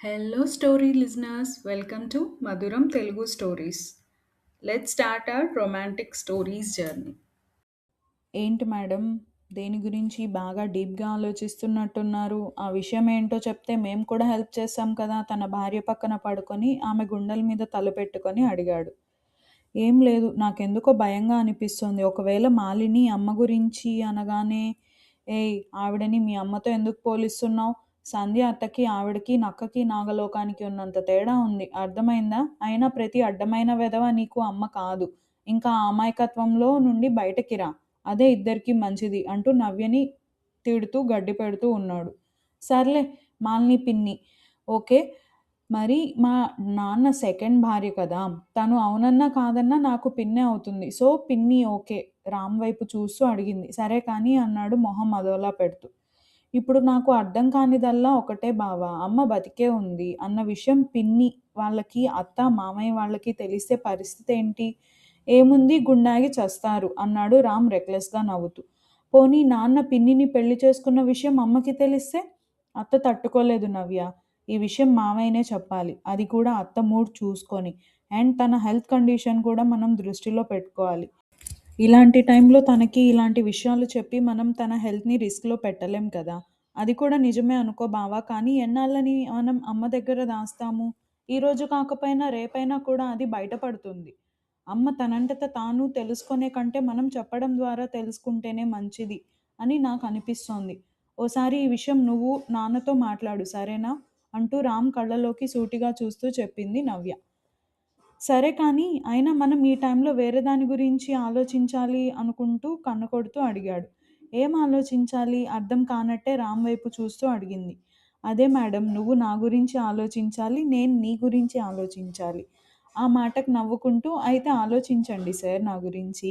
Hello, story listeners. Welcome to Maduram Telugu Stories. Let's start our romantic stories journey. ఏంటి madam? దేని గురించి బాగా డీప్‌గా ఆలోచిస్తున్నట్టున్నారు? ఆ విషయం ఏంటో చెప్తే మేము కూడా హెల్ప్ చేస్తాం కదా! తన భార్య పక్కన పడుకొని ఆమె గుండెల మీద తల పెట్టుకొని అడిగాడు. ఏం లేదు. నాకెందుకో భయంగా అనిపిస్తోంది. ఒకవేళ మాలిని అమ్మ గురించి అనగానే, "ఏయ్! ఆవిడని మీ అమ్మతో ఎందుకు పోలుస్తున్నావు? సంధ్య అత్తకి, ఆవిడకి, నక్కకి, నాగలోకానికి ఉన్నంత తేడా ఉంది. అర్థమైందా? అయినా ప్రతి అడ్డమైన వెధవ నీకు అమ్మ కాదు. ఇంకా ఆ అమాయకత్వంలో నుండి బయటకి రా. అదే ఇద్దరికీ మంచిది" అంటూ నవ్యని తిడుతూ గడ్డి పెడుతూ ఉన్నాడు. సర్లే మాలిని పిన్ని. ఓకే. మరి మా నాన్న సెకండ్ భార్య కదా! తను అవునన్నా కాదన్నా నాకు పిన్నే అవుతుంది. సో, పిన్ని ఓకే. రామ్ వైపు చూస్తూ అడిగింది. సరే కానీ అన్నాడు మొహం అదోలా పెడుతూ. ఇప్పుడు నాకు అర్థం కానిదల్లా ఒకటే బావ. అమ్మ బతికే ఉంది అన్న విషయం పిన్ని వాళ్ళకి, అత్త, మామయ్య వాళ్ళకి తెలిస్తే పరిస్థితేంటి? ఏముంది గుండాగి చస్తారు అన్నాడు రామ్ రెక్లెస్‌గా నవ్వుతూ. పోనీ నాన్న పిన్నిని పెళ్లి చేసుకున్న విషయం అమ్మకి తెలిస్తే? అత్త తట్టుకోలేదు నవ్య. ఈ విషయం మామయ్యనే చెప్పాలి. అది కూడా అత్త మూడ్ చూసుకొని. అండ్ తన హెల్త్ కండిషన్ కూడా మనం దృష్టిలో పెట్టుకోవాలి. ఇలాంటి టైంలో తనకి ఇలాంటి విషయాలు చెప్పి మనం తన హెల్త్‌ని రిస్క్‌లో పెట్టలేం కదా! అది కూడా నిజమే అనుకో బావ. కానీ ఎన్నాళ్ళని మనం అమ్మ దగ్గర దాస్తాము? ఈరోజు కాకపోయినా రేపైనా కూడా అది బయటపడుతుంది. అమ్మ తనంతట తాను తెలుసుకునే కంటే మనం చెప్పడం ద్వారా తెలుసుకుంటేనే మంచిది అని నాకు అనిపిస్తోంది. ఓసారి ఈ విషయం నువ్వు నాన్నతో మాట్లాడు సరేనా? అంటూ రామ్ కళ్ళలోకి సూటిగా చూస్తూ చెప్పింది నవ్య. సరే కానీ, అయినా మనం ఈ టైంలో వేరే దాని గురించి ఆలోచించాలి అనుకుంటూ కన్ను కొడుతూ అడిగాడు. ఏం ఆలోచించాలి? అర్థం కానట్టే రామ్ వైపు చూస్తూ అడిగింది. అదే మేడం నువ్వు నా గురించి ఆలోచించాలి. నేను నీ గురించి ఆలోచించాలి. ఆ మాటకు నవ్వుకుంటూ అయితే ఆలోచించండి సార్ నా గురించి.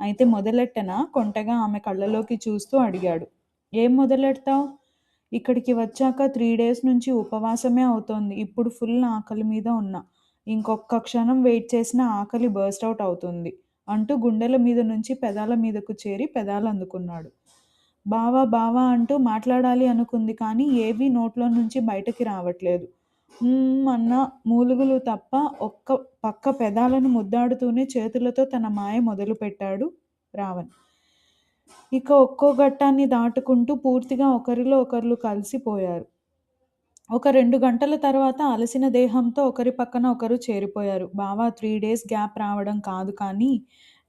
అయితే మొదలెట్టనా? కొంటెగా ఆమె కళ్ళలోకి చూస్తూ అడిగాడు. ఏం మొదలెడతావు? ఇక్కడికి వచ్చాక 3 డేస్ నుంచి ఉపవాసమే అవుతోంది. ఇప్పుడు ఫుల్ ఆకలి మీద ఉన్నా. ఇంకొక్క క్షణం వెయిట్ చేసినా ఆకలి బర్స్ట్ ఔట్ అవుతుంది అంటూ గుండెల మీద నుంచి పెదాల మీదకు చేరి పెదాలందుకున్నాడు. బావా బావా అంటూ మాట్లాడాలి అనుకుంది కానీ ఏవీ నోట్లో నుంచి బయటకి రావట్లేదు. అన్న మూలుగులు తప్ప ఒక్క పక్క పెదాలను ముద్దాడుతూనే చేతులతో తన మాయ మొదలుపెట్టాడు రావణ్. ఇక ఒక్కో ఘట్టాన్ని దాటుకుంటూ పూర్తిగా ఒకరిలో ఒకరు కలిసిపోయారు. ఒక 2 గంటల తర్వాత అలసిన దేహంతో ఒకరి పక్కన ఒకరు చేరిపోయారు. బావా 3 డేస్ గ్యాప్ రావడం కాదు కానీ,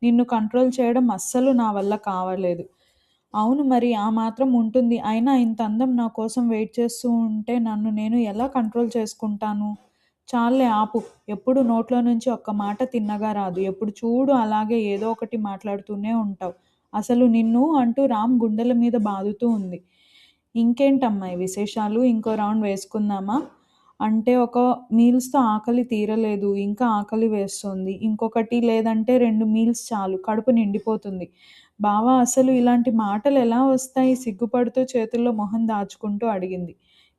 నిన్ను కంట్రోల్ చేయడం అస్సలు నా వల్ల కావలేదు. అవును మరి ఆ మాత్రం ఉంటుంది. అయినా ఇంత అందం నా కోసం వెయిట్ చేస్తూ ఉంటే నన్ను నేను ఎలా కంట్రోల్ చేసుకుంటాను? చాల్లే ఆపు. ఎప్పుడు నోట్లో నుంచి ఒక్క మాట తిన్నగా రాదు. ఎప్పుడు చూడు అలాగే ఏదో ఒకటి మాట్లాడుతూనే ఉంటావు. అసలు నిన్ను అంటూ రామ్ గుండెల మీద బాదుతూ ఉంది. ఇంకేంటమ్మాయి విశేషాలు? ఇంకో రౌండ్ వేసుకుందామా? అంటే ఒక మీల్స్‌తో ఆకలి తీరలేదు. ఇంకా ఆకలి వేస్తోంది. ఇంకొకటి లేదంటే 2 మీల్స్ చాలు. కడుపు నిండిపోతుంది. బావ అసలు ఇలాంటి మాటలెలా వస్తాయి? సిగ్గుపడుతూ చేతుల్లో మొహం దాచుకుంటూ అడిగింది.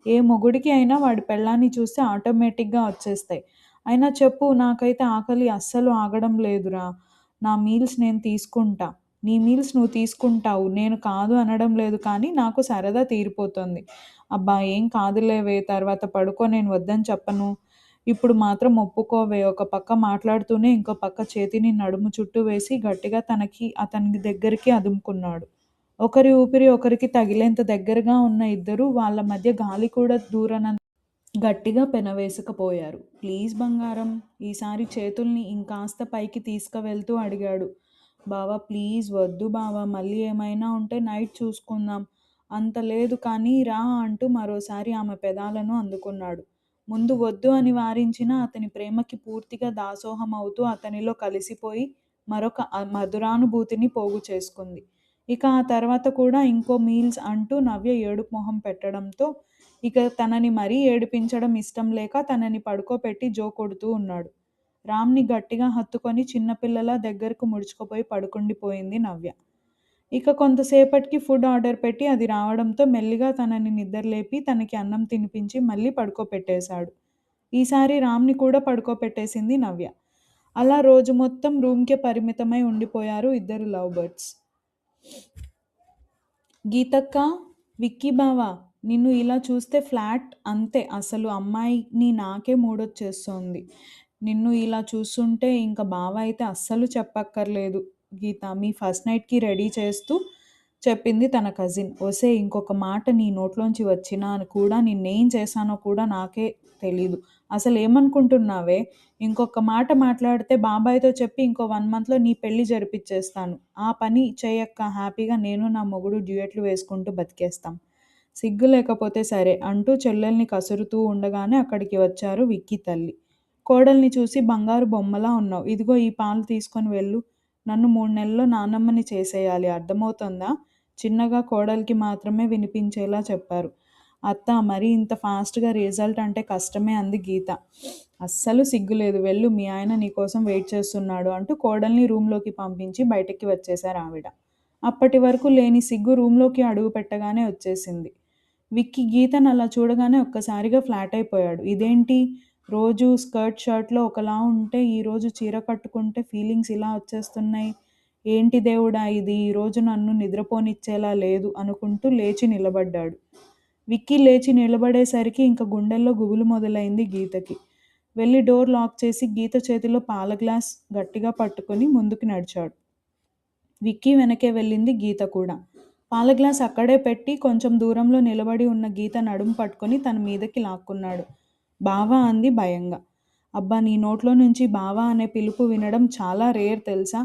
ఏ మొగుడికి అయినా వాడి పెళ్ళాన్ని చూస్తే ఆటోమేటిక్‌గా వచ్చేస్తాయి. అయినా చెప్పు నాకైతే ఆకలి అస్సలు ఆగడం లేదురా! నా మీల్స్ నేను తీసుకుంటా. నీ మీల్స్ నువ్వు తీసుకుంటావు. నేను కాదు అనడం లేదు కానీ నాకు సరదా తీరిపోతుంది. అబ్బా! ఏం కాదులేవే తర్వాత పడుకో నేను వద్దని చెప్పను. ఇప్పుడు మాత్రం ఒప్పుకోవే ఒక పక్క మాట్లాడుతూనే ఇంకో పక్క చేతిని నడుము చుట్టూ వేసి గట్టిగా అతని దగ్గరికి అదుముకున్నాడు. ఒకరి ఊపిరి ఒకరికి తగిలేంత దగ్గరగా ఉన్న ఇద్దరూ వాళ్ళ మధ్య గాలి కూడా దూరనంత గట్టిగా పెనవేసుకుపోయారు. ప్లీజ్ బంగారం ఈసారి చేతుల్ని ఇంకాస్త పైకి తీసుకువెళ్తూ అడిగాడు. బావా ప్లీజ్ వద్దు బావా మళ్ళీ ఏమైనా ఉంటే నైట్ చూసుకుందాం. అంత లేదు కానీ రా అంటూ మరోసారి ఆమె పెదాలను అందుకున్నాడు. ముందు వద్దు అని వారించినా అతని ప్రేమకి పూర్తిగా దాసోహం అవుతూ అతనిలో కలిసిపోయి మరొక మధురానుభూతిని పోగు చేసుకుంది. ఇక ఆ తర్వాత కూడా ఇంకో మీల్స్ అంటూ నవ్య ఏడుపు మొహం పెట్టడంతో ఇక తనని మరీ ఏడిపించడం ఇష్టం లేక తనని పడుకోపెట్టి జో కొడుతూ ఉన్నాడు. రామ్‌ని గట్టిగా హత్తుకొని చిన్నపిల్లలా దగ్గరకు ముడుచుకుపోయి పడుకుండిపోయింది నవ్య. ఇక కొంతసేపటికి ఫుడ్ ఆర్డర్ పెట్టి అది రావడంతో మెల్లిగా తనని నిద్రలేపి తనకి అన్నం తినిపించి మళ్ళీ పడుకోపెట్టేశాడు. ఈసారి రామ్‌ని కూడా పడుకోపెట్టేసింది నవ్య. అలా రోజు మొత్తం రూమ్‌కే పరిమితమై ఉండిపోయారు ఇద్దరు లవ్ బర్డ్స్. గీతక్క, విక్కీ బావ నిన్ను ఇలా చూస్తే ఫ్లాట్ అంతే. అసలు అమ్మాయిని నాకే మూడొచ్చేస్తోంది. నిన్ను ఇలా చూస్తుంటే ఇంక బావ అయితే అస్సలు చెప్పక్కర్లేదు గీత. మీ ఫస్ట్ నైట్‌కి రెడీ చేస్తూ చెప్పింది తన కజిన్. ఒసేయ్! ఇంకొక మాట నీ నోట్లోంచి వచ్చినా కూడా నిన్నేం చేశానో కూడా నాకే తెలీదు. అసలేమనుకుంటున్నావే? ఇంకొక మాట మాట్లాడితే బాబాయ్‌తో చెప్పి ఇంకో 1 మంత్‌లో నీ పెళ్లి జరిపిచ్చేస్తాను. ఆ పని చెయ్యక్క. హ్యాపీగా నేను నా మొగుడు డ్యూయెట్లు వేసుకుంటూ బతికేస్తాం. సిగ్గు లేకపోతే సరే అంటూ చెల్లెల్ని కసురుతూ ఉండగానే అక్కడికి వచ్చారు విక్కీ తల్లి. కోడల్ని చూసి బంగారు బొమ్మలా ఉన్నావు. ఇదిగో ఈ పాలు తీసుకొని వెళ్ళు. నన్ను 3 నెలల్లో నానమ్మని చేసేయాలి. అర్థమవుతోందా? చిన్నగా కోడలికి మాత్రమే వినిపించేలా చెప్పారు. అత్త మరీ ఇంత ఫాస్ట్‌గా రిజల్ట్ అంటే కష్టమే అంది గీత. అస్సలు సిగ్గులేదు. వెళ్ళు మీ ఆయన నీకోసం వెయిట్ చేస్తున్నాడు అంటూ కోడల్ని రూమ్‌లోకి పంపించి బయటికి వచ్చేశారావిడ. అప్పటి వరకు లేని సిగ్గు రూమ్‌లోకి అడుగు పెట్టగానే వచ్చేసింది. విక్కీ గీతను అలా చూడగానే ఒక్కసారిగా ఫ్లాట్ అయిపోయాడు. ఇదేంటి రోజు స్కర్ట్, షర్ట్‌లో ఒకలా ఉంటే ఈరోజు చీర కట్టుకుంటే ఫీలింగ్స్ ఇలా వచ్చేస్తున్నాయి. ఏంటి దేవుడా ఇది! ఈరోజు నన్ను నిద్రపోనిచ్చేలా లేదు అనుకుంటూ లేచి నిలబడ్డాడు. విక్కీ లేచి నిలబడేసరికి ఇంక గుండెల్లో గుబులు మొదలైంది గీతకి. వెళ్ళి డోర్ లాక్ చేసి గీత చేతిలో పాల గ్లాస్ గట్టిగా పట్టుకొని ముందుకు నడిచాడు. విక్కీ వెనకే వెళ్ళింది గీత కూడా. పాల గ్లాస్ అక్కడే పెట్టి కొంచెం దూరంలో నిలబడి ఉన్న గీత నడుము పట్టుకొని తన మీదకి లాక్కున్నాడు. బావా అంది భయంగా. అబ్బా నీ నోట్లో నుంచి బావా అనే పిలుపు వినడం చాలా రేర్ తెలుసా?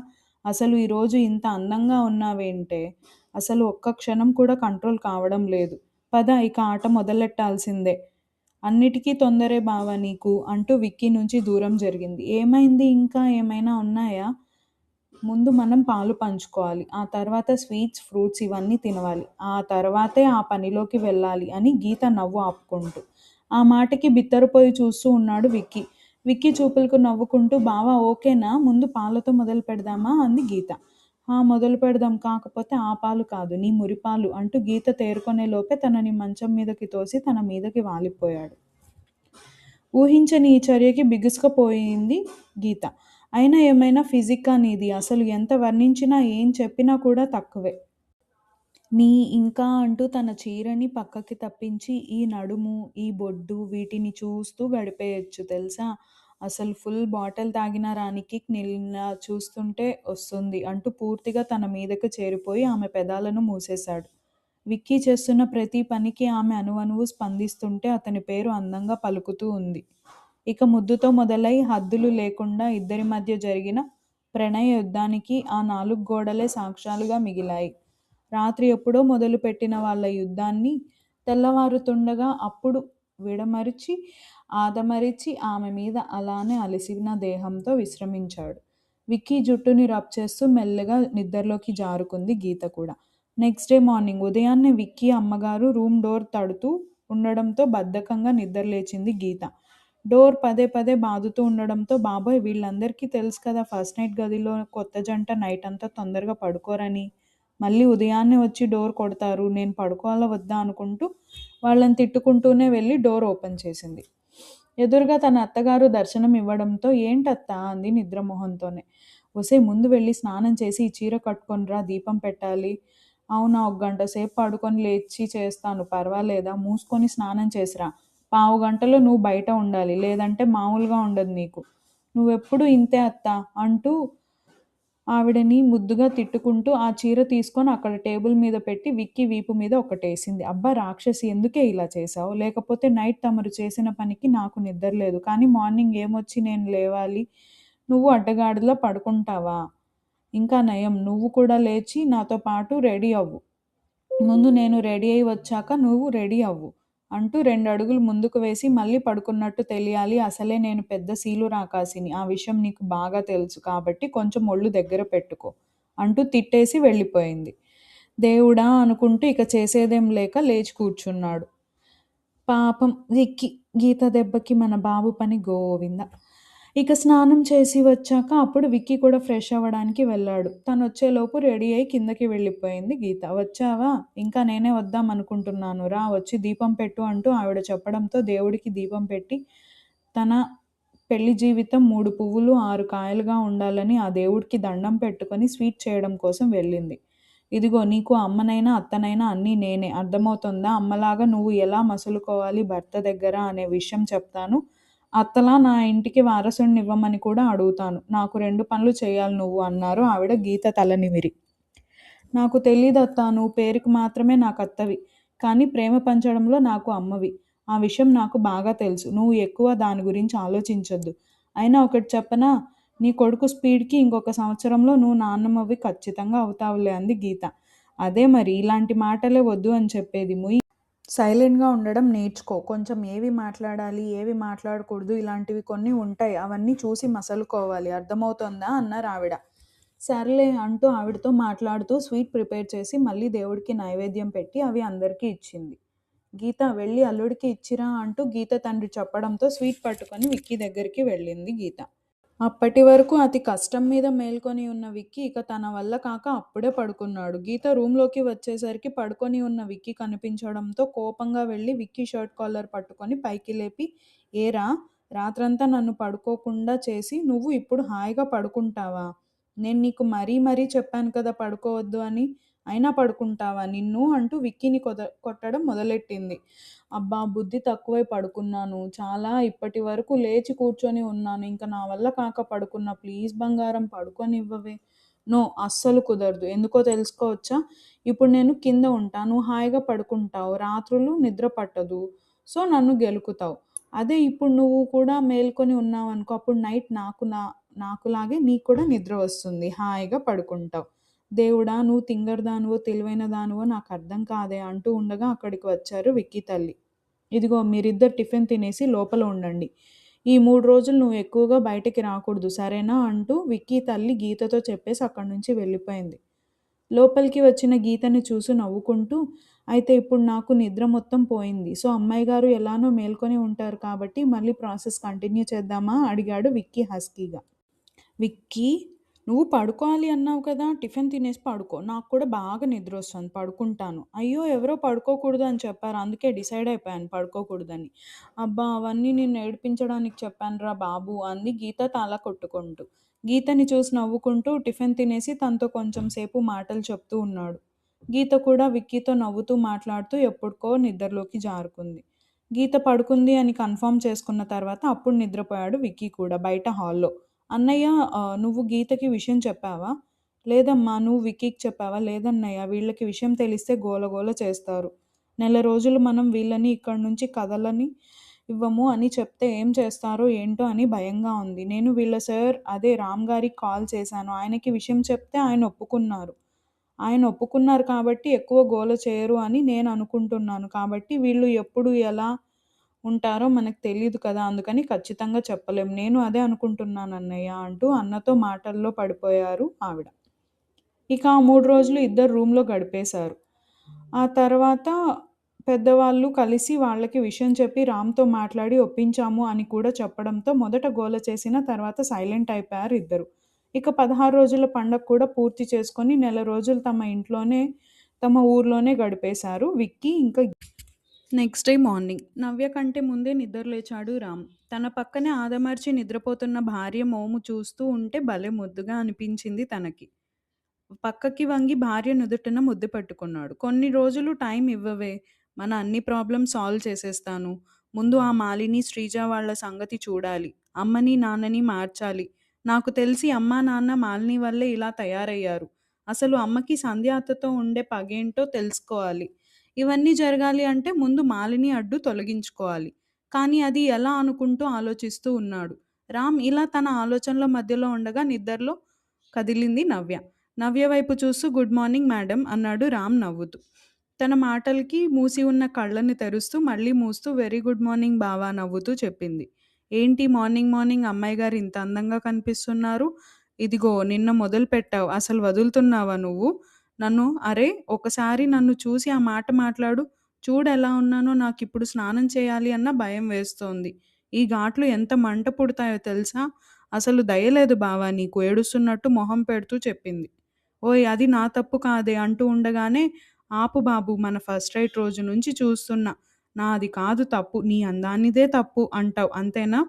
అసలు ఈరోజు ఇంత అందంగా ఉన్నావేంటే? అసలు ఒక్క క్షణం కూడా కంట్రోల్ కావడం లేదు. పద ఇక ఆట మొదలెట్టాల్సిందే. అన్నిటికీ తొందరే బావా నీకు అంటూ విక్కీ నుంచి దూరం జరిగింది. ఏమైంది ఇంకా ఏమైనా ఉన్నాయా? ముందు మనం పాలు పంచుకోవాలి. ఆ తర్వాత స్వీట్స్, ఫ్రూట్స్ ఇవన్నీ తినవాలి. ఆ తర్వాతే ఆ పనిలోకి వెళ్ళాలి అని గీత నవ్వు ఆపుకుంటూ. ఆ మాటకి బిత్తరపోయి చూస్తూ ఉన్నాడు విక్కీ. విక్కీ చూపులకు నవ్వుకుంటూ బావా ఓకేనా? ముందు పాలతో మొదలు పెడదామా? అంది గీత. మొదలు పెడదాం. కాకపోతే ఆ పాలు కాదు నీ మురిపాలు అంటూ గీత తేరుకునే లోపే తనని మంచం మీదకి తోసి తన మీదకి వాలిపోయాడు. ఊహించని ఈ చర్యకి బిగుసుకుపోయింది గీత. అయినా ఏమైనా ఫిజిక్కా నీది? అసలు ఎంత వర్ణించినా ఏం చెప్పినా కూడా తక్కువే. నీ ఇంకా అంటూ తన చీరని పక్కకి తప్పించి ఈ నడుము, ఈ బొడ్డు వీటిని చూస్తూ గడిపేయొచ్చు తెలుసా? అసలు ఫుల్ బాటిల్ తాగిన రానికి నిన్న చూస్తుంటే వస్తుంది అంటూ పూర్తిగా తన మీదకు చేరిపోయి ఆమె పెదాలను మూసేశాడు. విక్కీ చేస్తున్న ప్రతి పనికి ఆమె అణువణువు స్పందిస్తుంటే అతని పేరు అందంగా పలుకుతూ ఉంది. ఇక ముద్దుతో మొదలై హద్దులు లేకుండా ఇద్దరి మధ్య జరిగిన ప్రణయ యుద్ధానికి ఆ 4 గోడలే సాక్ష్యాలుగా మిగిలాయి. రాత్రి ఎప్పుడో మొదలుపెట్టిన వాళ్ళ యుద్ధాన్ని తెల్లవారుతుండగా అప్పుడు విడమరిచి ఆదమరిచి ఆమె మీద అలానే అలసిన దేహంతో విశ్రమించాడు. విక్కీ జుట్టుని రబ్ చేస్తూ మెల్లగా నిద్రలోకి జారుకుంది గీత కూడా. నెక్స్ట్ డే మార్నింగ్ ఉదయాన్నే విక్కీ అమ్మగారు రూమ్ డోర్ తడుతూ ఉండడంతో బద్ధకంగా నిద్రలేచింది గీత. డోర్ పదే పదే బాదుతూ ఉండడంతో బాబోయ్ వీళ్ళందరికీ తెలుసు కదా ఫస్ట్ నైట్ గదిలో కొత్త జంట నైట్ అంతా తొందరగా పడుకోరని. మళ్ళీ ఉదయాన్నే వచ్చి డోర్ కొడతారు. నేను పడుకోవాలా వద్దా అనుకుంటూ వాళ్ళని తిట్టుకుంటూనే వెళ్ళి డోర్ ఓపెన్ చేసింది. ఎదురుగా తన అత్తగారు దర్శనం ఇవ్వడంతో ఏంటత్తా అంది నిద్రమోహంతోనే. ఒసేయ్ ముందు వెళ్ళి స్నానం చేసి ఈ చీర కట్టుకొనిరా దీపం పెట్టాలి. అవునా ఒక గంట సేపు పడుకొని లేచి చేస్తాను పర్వాలేదా? మూసుకొని స్నానం చేసిరా. పావు గంటలో నువ్వు బయట ఉండాలి. లేదంటే మామూలుగా ఉండదు నీకు. నువ్వెప్పుడు ఇంతే అత్తా అంటూ ఆవిడని ముద్దుగా తిట్టుకుంటూ ఆ చీర తీసుకొని అక్కడ టేబుల్ మీద పెట్టి విక్కీ వీపు మీద ఒకటేసింది. అబ్బా రాక్షసి ఎందుకే ఇలా చేశావు? లేకపోతే నైట్ తమరు చేసిన పనికి నాకు నిద్రలేదు. కానీ మార్నింగ్ ఏమొచ్చి నేను లేవాలి? నువ్వు అడ్డగాడిదలో పడుకుంటావా? ఇంకా నయం నువ్వు కూడా లేచి నాతో పాటు రెడీ అవ్వు. ముందు నేను రెడీ అయి వచ్చాక నువ్వు రెడీ అవ్వు అంటూ 2 అడుగులు ముందుకు వేసి మళ్ళీ పడుకున్నట్టు తెలియాలి. అసలే నేను పెద్ద సీలు రాకాసిని. ఆ విషయం నీకు బాగా తెలుసు కాబట్టి కొంచెం ఒళ్ళు దగ్గర పెట్టుకో అంటూ తిట్టేసి వెళ్ళిపోయింది. దేవుడా అనుకుంటూ ఇక చేసేదేం లేక లేచి కూర్చున్నాడు. పాపం విక్కీ గీత దెబ్బకి మన బాబు పని గోవింద. ఇక స్నానం చేసి వచ్చాక అప్పుడు విక్కీ కూడా ఫ్రెష్ అవ్వడానికి వెళ్ళాడు. తను వచ్చేలోపు రెడీ అయి కిందకి వెళ్ళిపోయింది గీత. వచ్చావా? ఇంకా నేనే వద్దాం అనుకుంటున్నాను. రా వచ్చి దీపం పెట్టు అంటూ ఆవిడ చెప్పడంతో దేవుడికి దీపం పెట్టి తన పెళ్లి జీవితం 3 పువ్వులు 6 కాయలుగా ఉండాలని ఆ దేవుడికి దండం పెట్టుకొని స్వీట్ చేయడం కోసం వెళ్ళింది. ఇదిగో నీకు అమ్మనైనా అత్తనైనా అన్నీ నేనే. అర్థమవుతుందా? అమ్మలాగా నువ్వు ఎలా మసులుకోవాలి భర్త దగ్గర అనే విషయం చెప్తాను. అత్తలా నా ఇంటికి వారసుడినివ్వమని కూడా అడుగుతాను. నాకు 2 పనులు చెయ్యాలి నువ్వు అన్నారు ఆవిడ గీత తల నిమిరి. నాకు తెలీదత్తా, నువ్వు పేరుకి మాత్రమే నాకత్తవి. కానీ ప్రేమ పంచడంలో నాకు అమ్మవి. ఆ విషయం నాకు బాగా తెలుసు. నువ్వు ఎక్కువ దాని గురించి ఆలోచించొద్దు. అయినా ఒకటి చెప్పనా? నీ కొడుకు స్పీడ్‌కి ఇంకొక సంవత్సరంలో నువ్వు నాన్నమ్మవి ఖచ్చితంగా అవుతావులే అంది గీత. అదే మరి, ఇలాంటి మాటలే వద్దు అని చెప్పేది. ముయ్. సైలెంట్‌గా ఉండడం నేర్చుకో. కొంచెం ఏవి మాట్లాడాలి, ఏవి మాట్లాడకూడదు ఇలాంటివి కొన్ని ఉంటాయి. అవన్నీ చూసి మసలుకోవాలి. అర్థమవుతోందా? అన్నారావిడ. సర్లే అంటూ ఆవిడతో మాట్లాడుతూ స్వీట్ ప్రిపేర్ చేసి మళ్ళీ దేవుడికి నైవేద్యం పెట్టి అవి అందరికీ ఇచ్చింది. గీత వెళ్ళి అల్లుడికి ఇచ్చిరా అంటూ గీత తండ్రి చెప్పడంతో స్వీట్ పట్టుకొని విక్కీ దగ్గరికి వెళ్ళింది గీత. అప్పటి వరకు అతి కష్టం మీద మేల్కొని ఉన్న విక్కీ ఇక తన వల్ల కాక అప్పుడే పడుకున్నాడు. గీత రూంలోకి వచ్చేసరికి పడుకొని ఉన్న విక్కీ కనిపించడంతో కోపంగా వెళ్ళి విక్కీ షర్ట్ కాలర్ పట్టుకొని పైకి లేపి, ఏరా, రాత్రంతా నన్ను పడుకోకుండా చేసి నువ్వు ఇప్పుడు హాయిగా పడుకుంటావా? నేను నీకు మరీ మరీ చెప్పాను కదా పడుకోవద్దు అని. అయినా పడుకుంటావా నిన్ను అంటూ విక్కీని కొట్టడం మొదలెట్టింది. అబ్బా, బుద్ధి తక్కువై పడుకున్నాను. చాలా ఇప్పటి వరకు లేచి కూర్చొని ఉన్నాను. ఇంక నా వల్ల కాక పడుకున్నా. ప్లీజ్ బంగారం పడుకోనివ్వవే. నో, అస్సలు కుదరదు. ఎందుకో తెలుసుకోవచ్చా? ఇప్పుడు నేను కింద ఉంటా. నువ్వు హాయిగా పడుకుంటావు. రాత్రులు నిద్ర పట్టదు. సో నన్ను గెలుకుతావు. అదే ఇప్పుడు నువ్వు కూడా మేల్కొని ఉన్నావనుకో, అప్పుడు నైట్ నాకులాగే నీకు కూడా నిద్ర వస్తుంది. హాయిగా పడుకుంటావు. దేవుడా, నువ్వు తింగరదానివో తెలివైన దానివో నాకు అర్థం కాదే అంటూ ఉండగా అక్కడికి వచ్చారు విక్కీ తల్లి. ఇదిగో మీరిద్దరు టిఫిన్ తినేసి లోపల ఉండండి. ఈ 3 రోజులు నువ్వు ఎక్కువగా బయటికి రాకూడదు, సరేనా అంటూ విక్కీ తల్లి గీతతో చెప్పేసి అక్కడి నుంచి వెళ్ళిపోయింది. లోపలికి వచ్చిన గీతని చూసి నవ్వుకుంటూ, అయితే ఇప్పుడు నాకు నిద్ర మొత్తం పోయింది. సో అమ్మాయి గారు ఎలానో మేల్కొని ఉంటారు కాబట్టి మళ్ళీ ప్రాసెస్ కంటిన్యూ చేద్దామా అడిగాడు విక్కీ హస్కీగా. విక్కీ, నువ్వు పడుకోవాలి అన్నావు కదా, టిఫిన్ తినేసి పడుకో. నాకు కూడా బాగా నిద్ర వస్తుంది, పడుకుంటాను. అయ్యో, ఎవరో పడుకోకూడదు అని చెప్పారు, అందుకే డిసైడ్ అయిపోయాను పడుకోకూడదని. అబ్బా, అవన్నీ నిన్ను ఏడిపించడానికి చెప్పానురా బాబు అంది గీత తల కొట్టుకుంటూ. గీతని చూసి నవ్వుకుంటూ టిఫిన్ తినేసి తనతో కొంచెం సేపు మాటలు చెప్తూ ఉన్నాడు. గీత కూడా విక్కీతో నవ్వుతూ మాట్లాడుతూ ఎప్పుడుకో నిద్రలోకి జారుకుంది. గీత పడుకుంది అని కన్ఫర్మ్ చేసుకున్న తర్వాత అప్పుడు నిద్రపోయాడు విక్కీ కూడా బయట హాల్లో. అన్నయ్య, నువ్వు గీతకి విషయం చెప్పావా? లేదమ్మా. నువ్వు విక్కీకి చెప్పావా? లేదన్నయ్య. వీళ్ళకి విషయం తెలిస్తే గోలగోల చేస్తారు. నెల రోజులు మనం వీళ్ళని ఇక్కడి నుంచి కదలని ఇవ్వము అని చెప్తే ఏం చేస్తారో ఏంటో అని భయంగా ఉంది. నేను వీళ్ళ సార్ అదే రామ్ గారికి కాల్ చేశాను. ఆయనకి విషయం చెప్తే ఆయన ఒప్పుకున్నారు కాబట్టి ఎక్కువ గోల చేయరు అని నేను అనుకుంటున్నాను. కాబట్టి వీళ్ళు ఎప్పుడు ఎలా ఉంటారో మనకు తెలీదు కదా, అందుకని ఖచ్చితంగా చెప్పలేం. నేను అదే అనుకుంటున్నాను అన్నయ్య అంటూ అన్నతో మాటల్లో పడిపోయారు ఆవిడ. ఇక ఆ 3 రోజులు ఇద్దరు రూమ్లో గడిపేశారు. ఆ తర్వాత పెద్దవాళ్ళు కలిసి వాళ్ళకి విషయం చెప్పి రామ్తో మాట్లాడి ఒప్పించాము అని కూడా చెప్పడంతో మొదట గోల చేసిన తర్వాత సైలెంట్ అయిపోయారు ఇద్దరు. ఇక 16 రోజుల పండగ కూడా పూర్తి చేసుకొని నెల రోజులు తమ ఊర్లోనే గడిపేశారు విక్కీ ఇంకా. నెక్స్ట్ డే మార్నింగ్ నవ్య కంటే ముందే నిద్రలేచాడు రామ్. తన పక్కనే ఆదమర్చి నిద్రపోతున్న భార్య మోము చూస్తూ ఉంటే భలే ముద్దుగా అనిపించింది తనకి. పక్కకి వంగి భార్య నుదుటిన ముద్దు పెట్టుకున్నాడు. కొన్ని రోజులు టైం ఇవ్వవే, మన అన్ని ప్రాబ్లమ్స్ సాల్వ్ చేసేస్తాను. ముందు ఆ మాలిని, శ్రీజ వాళ్ళ సంగతి చూడాలి. అమ్మని నాన్నని మార్చాలి. నాకు తెలిసి అమ్మా నాన్న మాలిని వల్లే ఇలా తయారయ్యారు. అసలు అమ్మకి సంధ్య అత్తతో ఉండే పగేంటో తెలుసుకోవాలి. ఇవన్నీ జరగాలి అంటే ముందు మాలిని అడ్డు తొలగించుకోవాలి. కానీ అది ఎలా అనుకుంటూ ఆలోచిస్తూ ఉన్నాడు. రామ్ ఇలా తన ఆలోచనల మధ్యలో ఉండగా నిద్రలో కదిలింది నవ్య. నవ్య వైపు చూస్తూ గుడ్ మార్నింగ్ మేడం అన్నాడు రామ్ నవ్వుతూ. తన మాటలకి మూసి ఉన్న కళ్ళని తెరుస్తూ మళ్ళీ మూస్తూ వెరీ గుడ్ మార్నింగ్ బావా నవ్వుతూ చెప్పింది. ఏంటి మార్నింగ్ మార్నింగ్ అమ్మాయి గారు ఇంత అందంగా కనిపిస్తున్నారు? ఇదిగో నిన్న మొదలు పెట్టావు, అసలు వదులుతున్నావా నువ్వు నన్ను? అరే, ఒకసారి నన్ను చూసి ఆ మాట మాట్లాడు. చూడు ఎలా ఉన్నానో, నాకిప్పుడు స్నానం చేయాలి అన్న భయం వేస్తోంది. ఈ ఘాట్లు ఎంత మంట పుడతాయో తెలుసా? అసలు దయలేదు బావా నీకు, ఏడుస్తున్నట్టు మొహం పెడుతూ చెప్పింది. ఓయ్, అది నా తప్పు కాదే అంటూ ఉండగానే, ఆపు బాబు, మన ఫస్ట్ రైట్ రోజు నుంచి చూస్తున్నా. నాది కాదు తప్పు, నీ అందానిదే తప్పు అంటావు అంతేనా?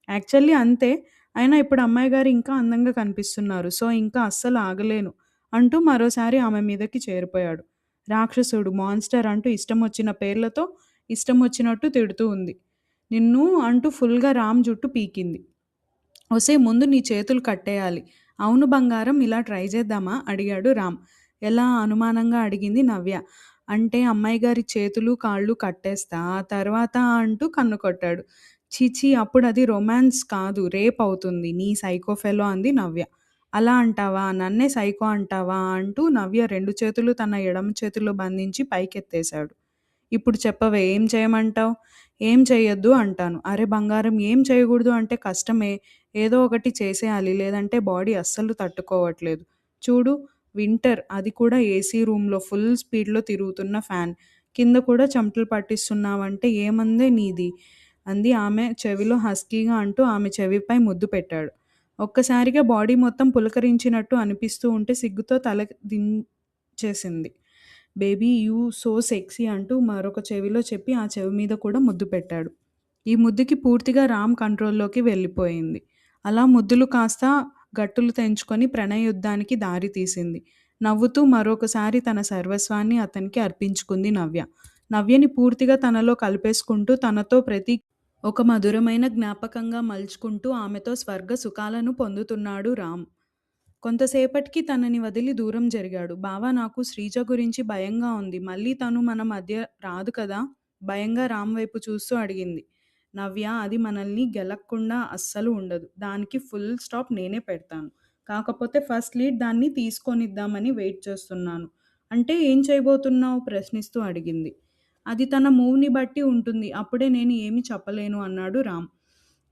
యాక్చువల్లీ అంతే. అయినా ఇప్పుడు అమ్మాయి గారు ఇంకా అందంగా కనిపిస్తున్నారు. సో ఇంకా అస్సలు ఆగలేను అంటూ మరోసారి ఆమె మీదకి చేరిపోయాడు. రాక్షసుడు, మాన్స్టర్ అంటూ ఇష్టం వచ్చిన పేర్లతో ఇష్టం వచ్చినట్టు తిడుతూ ఉంది. నిన్ను అంటూ ఫుల్గా రామ్ జుట్టు పీకింది. ఒసే ముందు నీ చేతులు కట్టేయాలి. అవును బంగారం, ఇలా ట్రై చేద్దామా అడిగాడు రామ్. ఎలా అనుమానంగా అడిగింది నవ్య. అంటే అమ్మాయి గారి చేతులు కాళ్ళు కట్టేస్తా, ఆ తర్వాత అంటూ కన్ను కొట్టాడు. చీచీ, అప్పుడు అది రొమాన్స్ కాదు, రేప్ అవుతుంది, నీ సైకో ఫెలో అంది నవ్య. అలా అంటావా, నన్నే సైకో అంటావా అంటూ నవ్య రెండు చేతులు తన ఎడమ చేతిలో బంధించి పైకెత్తేశాడు. ఇప్పుడు చెప్పవే, ఏం చేయమంటావు? ఏం చెయ్యొద్దు అంటాను. అరే బంగారం, ఏం చేయకూడదు అంటే కష్టమే. ఏదో ఒకటి చేసేయాలి, లేదంటే బాడీ అస్సలు తట్టుకోవట్లేదు. చూడు, వింటర్, అది కూడా ఏసీ రూమ్లో ఫుల్ స్పీడ్లో తిరుగుతున్న ఫ్యాన్ కింద కూడా చెమటలు పట్టిస్తున్నావంటే ఏమందే నీది అంది ఆమె చెవిలో హస్కీగా అంటూ ఆమె చెవిపై ముద్దు పెట్టాడు. ఒక్కసారిగా బాడీ మొత్తం పులకరించినట్టు అనిపిస్తూ ఉంటే సిగ్గుతో తల దించేసింది. బేబీ యూ సో సెక్సీ అంటూ మరొక చెవిలో చెప్పి ఆ చెవి మీద కూడా ముద్దు పెట్టాడు. ఈ ముద్దుకి పూర్తిగా రామ్ కంట్రోల్లోకి వెళ్ళిపోయింది. అలా ముద్దులు కాస్త గట్టులు తెంచుకొని ప్రణయ యుద్ధానికి దారి తీసింది. నవ్వుతూ మరొకసారి తన సర్వస్వాన్ని అతనికి అర్పించుకుంది నవ్య. నవ్యని పూర్తిగా తనలో కలిపేసుకుంటూ తనతో ప్రతి ఒక మధురమైన జ్ఞాపకంగా మలుచుకుంటూ ఆమెతో స్వర్గ సుఖాలను పొందుతున్నాడు రామ్. కొంతసేపటికి తనని వదిలి దూరం జరిగాడు. బావా, నాకు శ్రీజ గురించి భయంగా ఉంది. మళ్ళీ తను మన మధ్య రాదు కదా? భయంగా రామ్ వైపు చూస్తూ అడిగింది. నవ్య, అది మనల్ని గెలక్కుండా అస్సలు ఉండదు. దానికి ఫుల్ స్టాప్ నేనే పెడతాను. కాకపోతే ఫస్ట్ లీడ్ దాన్ని తీసుకొనిద్దామని వెయిట్ చేస్తున్నాను. అంటే ఏం చేయబోతున్నావు? ప్రశ్నిస్తూ అడిగింది. అది తన మూవ్‌ని బట్టి ఉంటుంది. అప్పుడే నేను ఏమి చెప్పలేను అన్నాడు రామ్.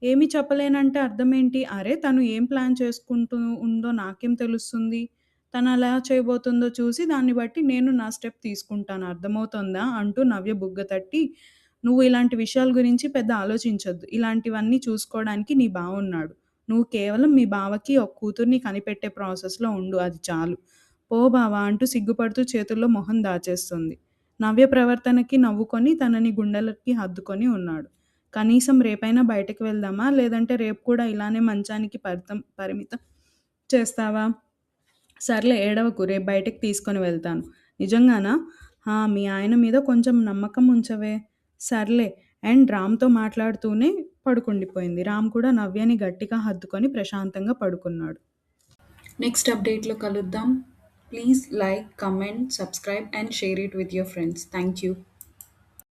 ఏమి చెప్పలేనంటే అర్థమేంటి? అరె! తను ఏం ప్లాన్ చేసుకుంటూ ఉందో నాకేం తెలుస్తుంది? తను ఎలా చేయబోతుందో చూసి దాన్ని బట్టి నేను నా స్టెప్ తీసుకుంటాను. అర్థమవుతోందా? అంటూ నవ్య బుగ్గ తట్టి, నువ్వు ఇలాంటి విషయాల గురించి పెద్ద ఆలోచించొద్దు. ఇలాంటివన్నీ చూసుకోవడానికి నీ బావ ఉన్నాడు. నువ్వు కేవలం మీ బావకి ఒక కూతుర్ని కనిపెట్టే ప్రాసెస్‌లో ఉండు, అది చాలు. పో బావ అంటూ సిగ్గుపడుతూ చేతుల్లో మొహం దాచేస్తుంది. నవ్య ప్రవర్తనకి నవ్వుకొని తనని గుండెలకి హత్తుకొని ఉన్నాడు. కనీసం రేపైనా బయటకి వెళ్దామా? లేదంటే రేపు కూడా ఇలానే మంచానికి పరిమితం చేస్తావా? సర్లే ఏడవకు, రేపు బయటకి తీసుకొని వెళ్తాను. నిజంగానా? మీ ఆయన మీద కొంచెం నమ్మకం ఉంచవే. సర్లే అండ్ రామ్‌తో మాట్లాడుతూనే పడుకుండిపోయింది. రామ్ కూడా నవ్యని గట్టిగా హత్తుకొని ప్రశాంతంగా పడుకున్నాడు. నెక్స్ట్ అప్డేట్‌లో కలుద్దాం. Please like, comment, subscribe and share it with your friends. Thank you.